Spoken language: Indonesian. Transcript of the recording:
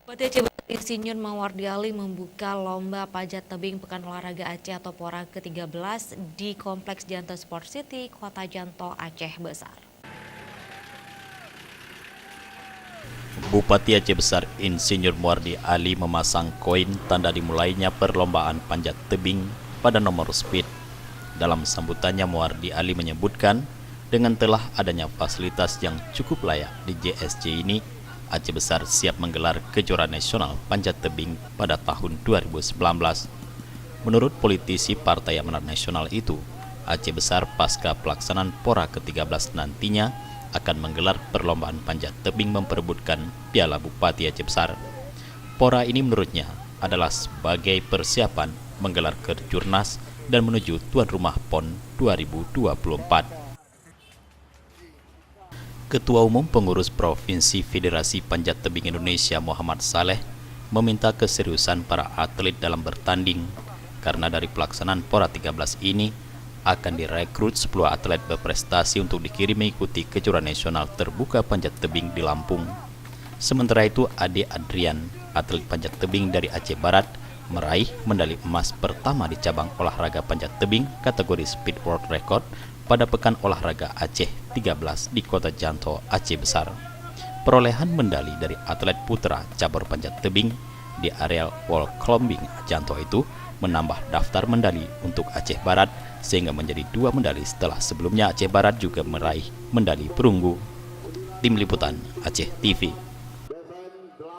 Bupati Aceh Barat Insinyur Mawardi Ali membuka lomba panjat tebing Pekan Olahraga Aceh atau Pora ke-13 di Kompleks Janto Sport City, Kota Janto, Aceh Besar. Bupati Aceh Besar Insinyur Mawardi Ali memasang koin tanda dimulainya perlombaan panjat tebing pada nomor speed. Dalam sambutannya, Mawardi Ali menyebutkan, dengan telah adanya fasilitas yang cukup layak di JSC ini, Aceh Besar siap menggelar kejuaraan nasional panjat tebing pada tahun 2019. Menurut politisi Partai Amanat Nasional itu, Aceh Besar pasca pelaksanaan Pora ke-13 nantinya akan menggelar perlombaan panjat tebing memperebutkan Piala Bupati Aceh Besar. Pora ini menurutnya adalah sebagai persiapan menggelar Kejurnas dan menuju tuan rumah PON 2024. Ketua Umum Pengurus Provinsi Federasi Panjat Tebing Indonesia Muhammad Saleh meminta keseriusan para atlet dalam bertanding karena dari pelaksanaan Pora 13 ini akan direkrut 10 atlet berprestasi untuk dikirim mengikuti kejuaraan nasional terbuka panjat tebing di Lampung. Sementara itu, Ade Adrian, atlet panjat tebing dari Aceh Barat, meraih medali emas pertama di cabang olahraga panjat tebing kategori Speed World Record pada Pekan Olahraga Aceh 13 di Kota Janto, Aceh Besar. Perolehan medali dari atlet putra cabur panjat tebing di areal wall climbing Janto itu menambah daftar medali untuk Aceh Barat sehingga menjadi 2 medali setelah sebelumnya Aceh Barat juga meraih medali perunggu. Tim Liputan Aceh TV.